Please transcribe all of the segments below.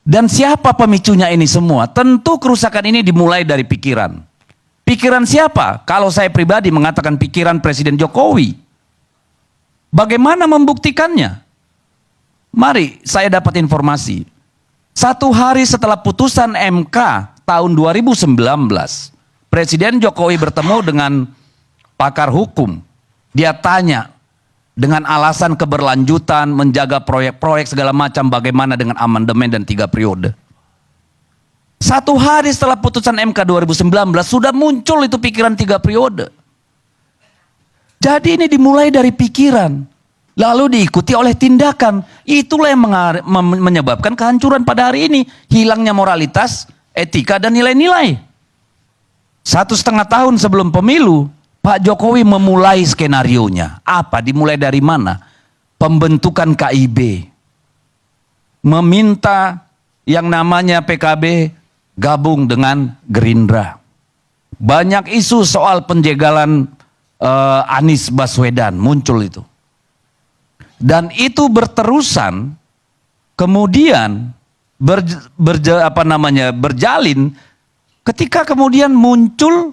Dan siapa pemicunya ini semua? Tentu kerusakan ini dimulai dari pikiran. Pikiran siapa? Kalau saya pribadi mengatakan pikiran Presiden Jokowi. Bagaimana membuktikannya? Mari saya dapat informasi. 1 hari setelah putusan MK tahun 2019, Presiden Jokowi bertemu dengan pakar hukum. Dia tanya dengan alasan keberlanjutan, menjaga proyek-proyek segala macam, bagaimana dengan amandemen dan 3 periode. 1 hari setelah putusan MK 2019 sudah muncul itu pikiran 3 periode. Jadi ini dimulai dari pikiran. Lalu diikuti oleh tindakan. Itulah yang menyebabkan kehancuran pada hari ini. Hilangnya moralitas, etika, dan nilai-nilai. 1,5 tahun sebelum pemilu, Pak Jokowi memulai skenarionya. Apa? Dimulai dari mana? Pembentukan KIB. Meminta yang namanya PKB gabung dengan Gerindra. Banyak isu soal penjegalan Anies Baswedan muncul itu. Dan itu berterusan, kemudian berjalin ketika kemudian muncul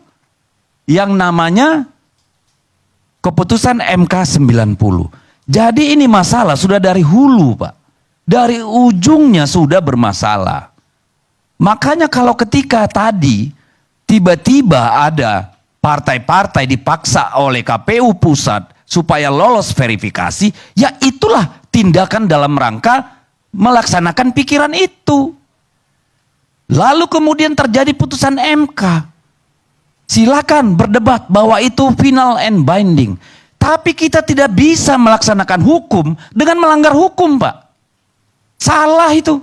yang namanya keputusan MK 90. Jadi ini masalah sudah dari hulu, Pak. Dari ujungnya sudah bermasalah. Makanya kalau ketika tadi tiba-tiba ada partai-partai dipaksa oleh KPU pusat supaya lolos verifikasi, ya itulah tindakan dalam rangka melaksanakan pikiran itu. Lalu kemudian terjadi putusan MK. Silakan berdebat bahwa itu final and binding. Tapi kita tidak bisa melaksanakan hukum dengan melanggar hukum, Pak. Salah itu.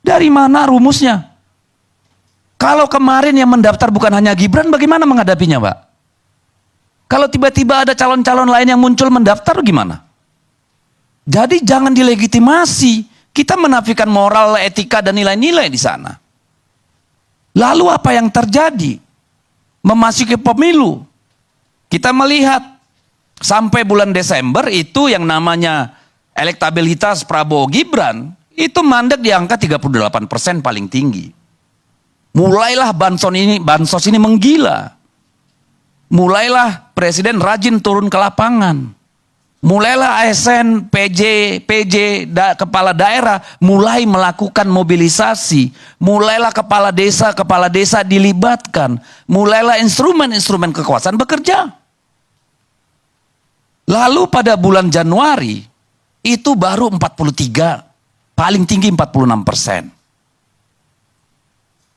Dari mana rumusnya? Kalau kemarin yang mendaftar bukan hanya Gibran, bagaimana menghadapinya, Pak? Kalau tiba-tiba ada calon-calon lain yang muncul mendaftar gimana? Jadi jangan dilegitimasi. Kita menafikan moral, etika, dan nilai-nilai di sana. Lalu apa yang terjadi? Memasuki pemilu. Kita melihat sampai bulan Desember itu yang namanya elektabilitas Prabowo Gibran itu mandek di angka 38% paling tinggi. Mulailah bansos ini menggila. Mulailah Presiden rajin turun ke lapangan. Mulailah ASN, PJ, kepala daerah mulai melakukan mobilisasi. Mulailah kepala desa dilibatkan. Mulailah instrumen-instrumen kekuasaan bekerja. Lalu pada bulan Januari itu baru 43, paling tinggi 46%.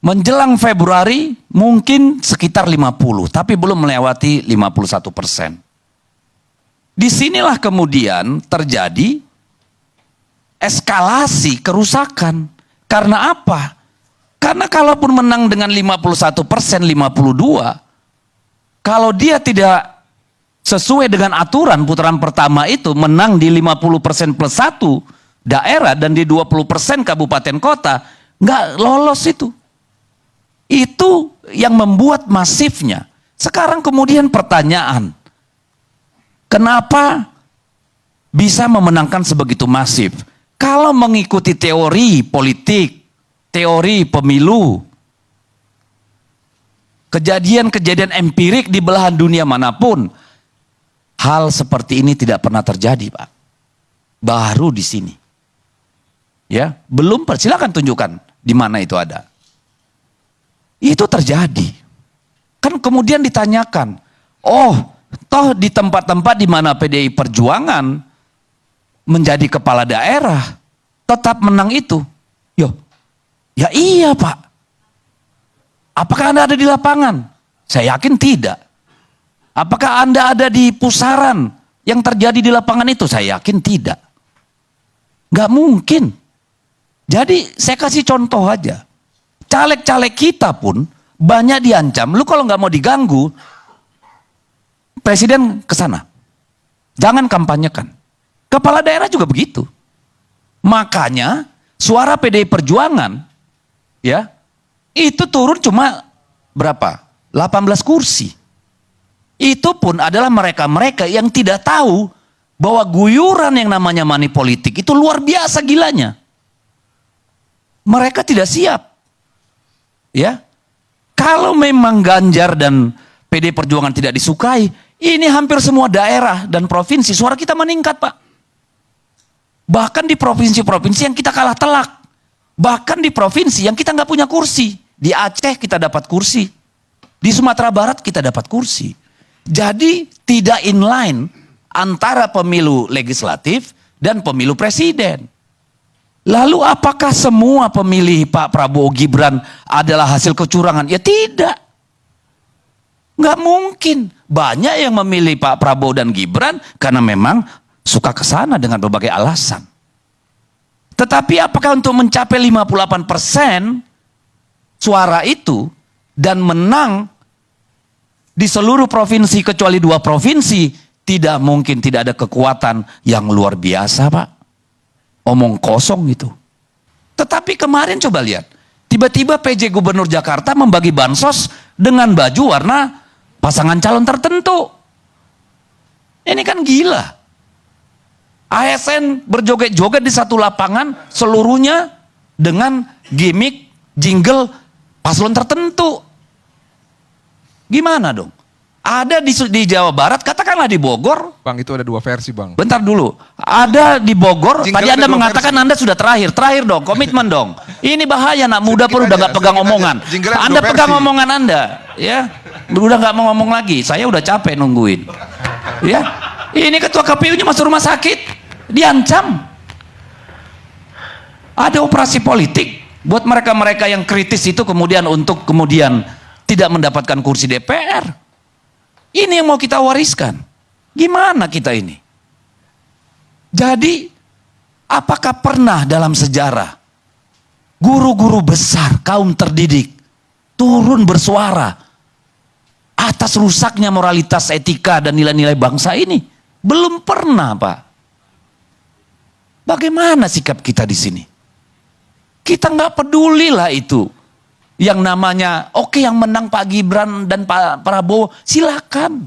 Menjelang Februari mungkin sekitar 50, tapi belum melewati 51%. Disinilah kemudian terjadi eskalasi kerusakan. Karena apa? Karena kalaupun menang dengan 51%, 52%, kalau dia tidak sesuai dengan aturan putaran pertama itu menang di 50% plus 1 daerah dan di 20% kabupaten kota, nggak lolos itu. Itu yang membuat masifnya. Sekarang kemudian pertanyaan, kenapa bisa memenangkan sebegitu masif? Kalau mengikuti teori politik, teori pemilu, kejadian-kejadian empirik di belahan dunia manapun, hal seperti ini tidak pernah terjadi, Pak. Baru di sini. Ya, belum, silakan tunjukkan di mana itu ada. Itu terjadi. Kan kemudian ditanyakan, oh, toh di tempat-tempat di mana PDI Perjuangan menjadi kepala daerah tetap menang itu. Yo, ya iya, Pak. Apakah Anda ada di lapangan? Saya yakin tidak. Apakah Anda ada di pusaran yang terjadi di lapangan itu? Saya yakin tidak. Nggak mungkin. Jadi saya kasih contoh aja. Caleg-caleg kita pun banyak diancam. Lu kalau nggak mau diganggu, presiden ke sana. Jangan kampanyekan. Kepala daerah juga begitu. Makanya suara PDI Perjuangan ya, itu turun cuma berapa? 18 kursi. Itu pun adalah mereka-mereka yang tidak tahu bahwa guyuran yang namanya money politik itu luar biasa gilanya. mereka tidak siap. Ya, kalau memang Ganjar dan PD Perjuangan tidak disukai, ini hampir semua daerah dan provinsi suara kita meningkat, Pak. Bahkan di provinsi-provinsi yang kita kalah telak. Bahkan di provinsi yang kita nggak punya kursi. Di Aceh kita dapat kursi. Di Sumatera Barat kita dapat kursi. Jadi tidak inline antara pemilu legislatif dan pemilu presiden. Lalu apakah semua pemilih Pak Prabowo Gibran adalah hasil kecurangan? Ya tidak. Nggak mungkin. Banyak yang memilih Pak Prabowo dan Gibran karena memang suka ke sana dengan berbagai alasan. Tetapi apakah untuk mencapai 58% suara itu dan menang di seluruh provinsi kecuali 2 provinsi, tidak mungkin tidak ada kekuatan yang luar biasa, Pak. Omong kosong itu. Tetapi kemarin coba lihat, tiba-tiba PJ Gubernur Jakarta membagi bansos dengan baju warna pasangan calon tertentu. Ini kan gila. ASN berjoget-joget di satu lapangan, seluruhnya dengan gimmick, jingle paslon tertentu. Gimana dong? Ada di Jawa Barat, katakanlah di Bogor. Bang, itu ada 2 versi, Bang. Bentar dulu. Ada di Bogor, Jingle tadi Anda mengatakan versi. Anda sudah terakhir. Terakhir dong, komitmen dong. Ini bahaya, anak muda pun udah gak pegang omongan. Anda pegang omongan Anda. Ya, udah gak mau ngomong lagi. Saya udah capek nungguin. Ya, ini ketua KPU-nya masuk rumah sakit. Diancam. Ada operasi politik buat mereka-mereka yang kritis itu kemudian untuk kemudian tidak mendapatkan kursi DPR. Ini yang mau kita wariskan. Gimana kita ini? Jadi, apakah pernah dalam sejarah guru-guru besar, kaum terdidik turun bersuara atas rusaknya moralitas, etika dan nilai-nilai bangsa ini? Belum pernah, Pak. Bagaimana sikap kita di sini? Kita nggak peduli lah itu. Yang namanya, oke, yang menang Pak Gibran dan Pak Prabowo, silakan.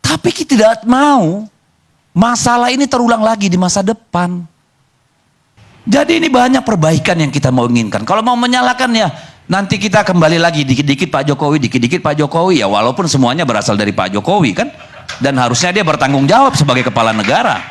Tapi kita tidak mau masalah ini terulang lagi di masa depan. Jadi ini banyak perbaikan yang kita mau inginkan. Kalau mau menyalahkan ya, nanti kita kembali lagi dikit-dikit Pak Jokowi, dikit-dikit Pak Jokowi. Ya walaupun semuanya berasal dari Pak Jokowi kan. Dan harusnya dia bertanggung jawab sebagai kepala negara.